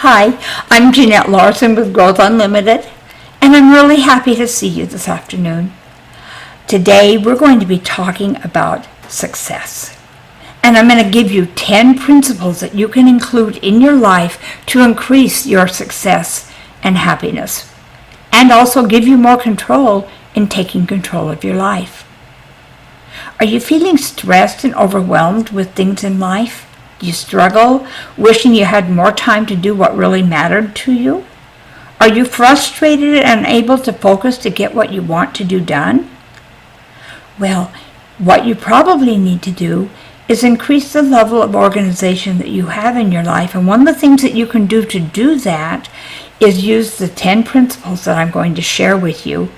Hi, I'm Jeanette Larsen with Growth Unlimited, and I'm really happy to see you this afternoon. Today we're going to be talking about success. And I'm going to give you 10 principles that you can include in your life to increase your success and happiness, and also give you more control in taking control of your life. Are you feeling stressed and overwhelmed with things in life? Do you struggle, wishing you had more time to do what really mattered to you? Are you frustrated and unable to focus to get what you want to do done? Well, what you probably need to do is increase the level of organization that you have in your life. And one of the things that you can do to do that is use the 10 principles that I'm going to share with you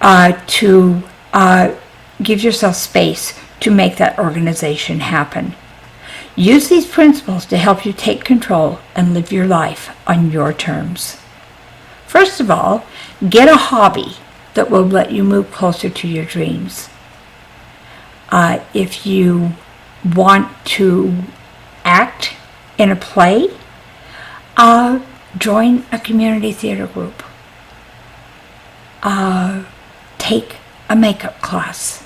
to give yourself space to make that organization happen. Use these principles to help you take control and live your life on your terms. First of all, get a hobby that will let you move closer to your dreams. If you want to act in a play, join a community theater group. Take a makeup class.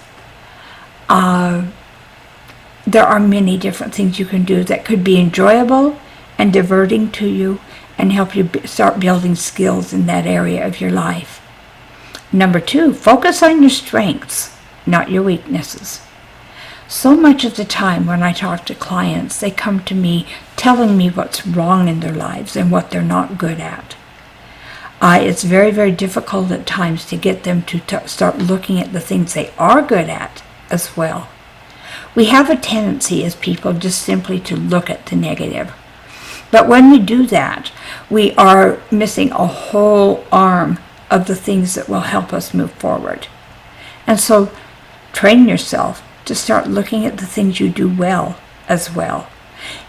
There are many different things you can do that could be enjoyable and diverting to you and help you start building skills in that area of your life. Number 2, focus on your strengths, not your weaknesses. So much of the time when I talk to clients, they come to me telling me what's wrong in their lives and what they're not good at. It's very, very difficult at times to get them to start looking at the things they are good at as well. We have a tendency as people just simply to look at the negative. But when we do that, we are missing a whole arm of the things that will help us move forward. And so train yourself to start looking at the things you do well as well.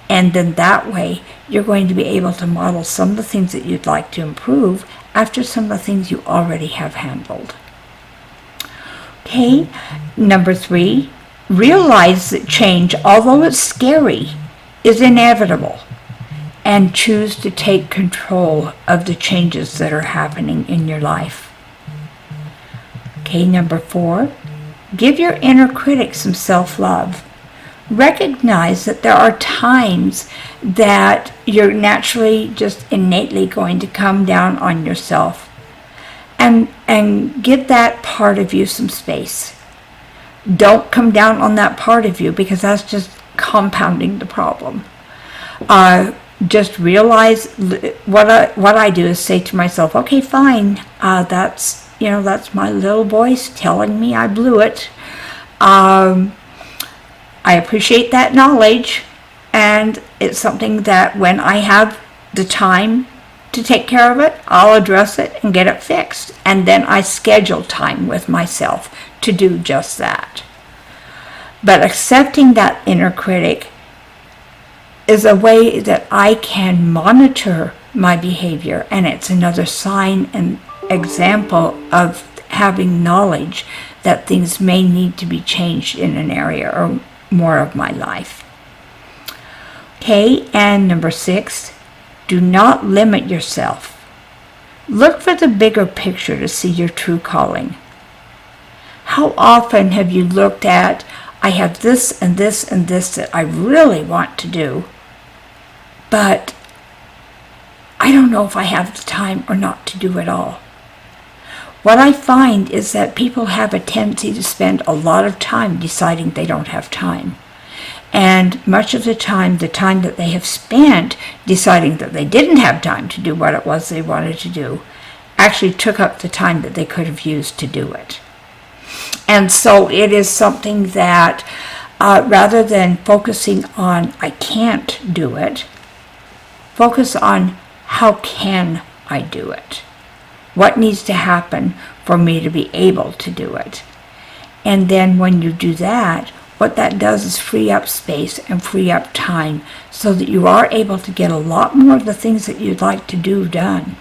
And then that way, you're going to be able to model some of the things that you'd like to improve after some of the things you already have handled. Okay, number 3, realize that change, although it's scary, is inevitable, and choose to take control of the changes that are happening in your life. Okay, number 4, give your inner critic some self-love. Recognize that there are times that you're naturally just innately going to come down on yourself, and give that part of you some space. Don't come down on that part of you, because that's just compounding the problem. Just realize what I do is say to myself, okay, fine, that's my little voice telling me I blew it. I appreciate that knowledge, and it's something that when I have the time to take care of it, I'll address it and get it fixed. And then I schedule time with myself to do just that. But accepting that inner critic is a way that I can monitor my behavior, and it's another sign and example of having knowledge that things may need to be changed in an area or more of my life. Okay, and number 6, do not limit yourself. Look for the bigger picture to see your true calling. How often have you looked at, I have this and this and this that I really want to do, but I don't know if I have the time or not to do it all. What I find is that people have a tendency to spend a lot of time deciding they don't have time. And much of the time that they have spent deciding that they didn't have time to do what it was they wanted to do, actually took up the time that they could have used to do it. And so it is something that rather than focusing on I can't do it, focus on how can I do it? What needs to happen for me to be able to do it? And then when you do that, what that does is free up space and free up time so that you are able to get a lot more of the things that you'd like to do done.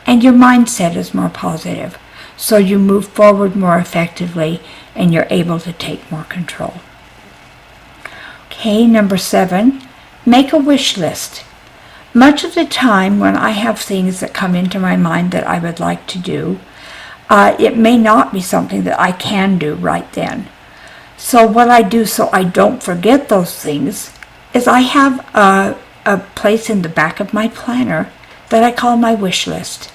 And your mindset is more positive, so you move forward more effectively and you're able to take more control. Okay, number 7, make a wish list. Much of the time when I have things that come into my mind that I would like to do, it may not be something that I can do right then. So what I do so I don't forget those things is I have a place in the back of my planner that I call my wish list.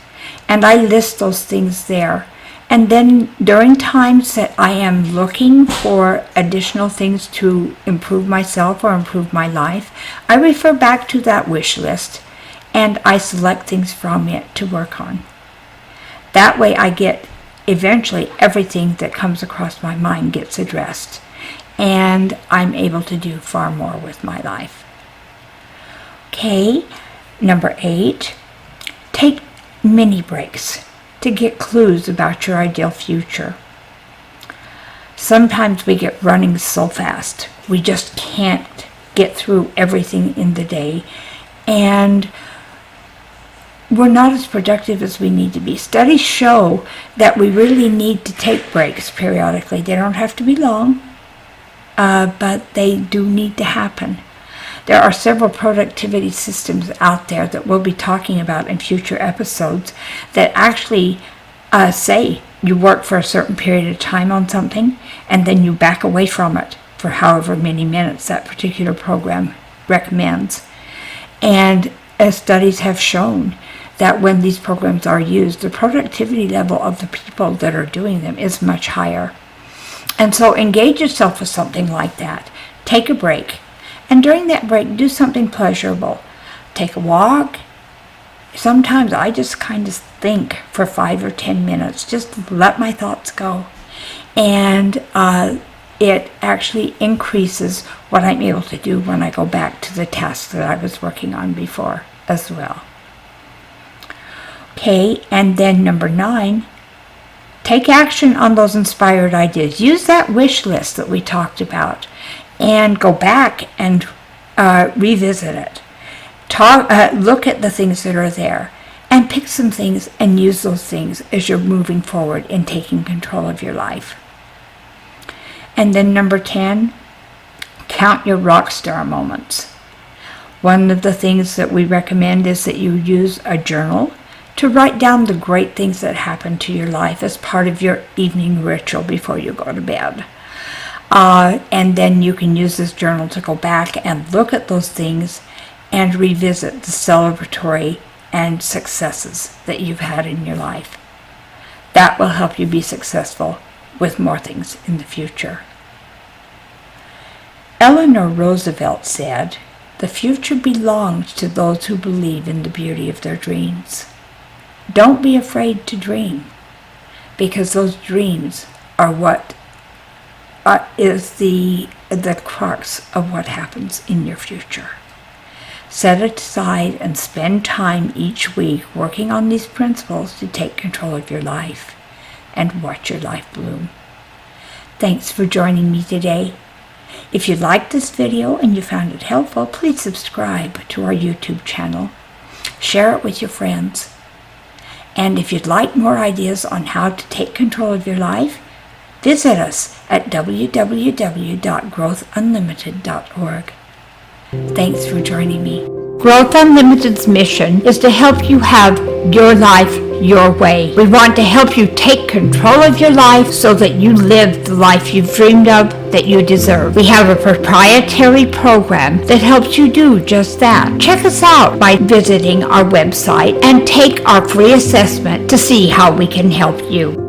And I list those things there. And then during times that I am looking for additional things to improve myself or improve my life, I refer back to that wish list and I select things from it to work on. That way I get, eventually everything that comes across my mind gets addressed and I'm able to do far more with my life. Okay, number 8, take mini breaks to get clues about your ideal future. Sometimes we get running so fast, we just can't get through everything in the day, and we're not as productive as we need to be. Studies show that we really need to take breaks periodically. They don't have to be long, but they do need to happen. There are several productivity systems out there that we'll be talking about in future episodes that actually say you work for a certain period of time on something and then you back away from it for however many minutes that particular program recommends. And as studies have shown that when these programs are used, the productivity level of the people that are doing them is much higher. And so engage yourself with something like that. Take a break. And during that break, do something pleasurable. Take a walk. Sometimes I just kind of think for 5 or 10 minutes, just let my thoughts go. And it actually increases what I'm able to do when I go back to the task that I was working on before as well. Okay, and then number 9, take action on those inspired ideas. Use that wish list that we talked about and go back and revisit it. Look at the things that are there and pick some things and use those things as you're moving forward in taking control of your life. And then number 10, count your rock star moments. One of the things that we recommend is that you use a journal to write down the great things that happen to your life as part of your evening ritual before you go to bed. And then you can use this journal to go back and look at those things and revisit the celebratory and successes that you've had in your life. That will help you be successful with more things in the future. Eleanor Roosevelt said, "The future belongs to those who believe in the beauty of their dreams." Don't be afraid to dream, because those dreams are what is the crux of what happens in your future. Set it aside and spend time each week working on these principles to take control of your life and watch your life bloom. Thanks for joining me today. If you liked this video and you found it helpful, please subscribe to our YouTube channel. Share it with your friends. And if you'd like more ideas on how to take control of your life, visit us at www.growthunlimited.org. Thanks for joining me. Growth Unlimited's mission is to help you have your life your way. We want to help you take control of your life so that you live the life you've dreamed of, that you deserve. We have a proprietary program that helps you do just that. Check us out by visiting our website and take our free assessment to see how we can help you.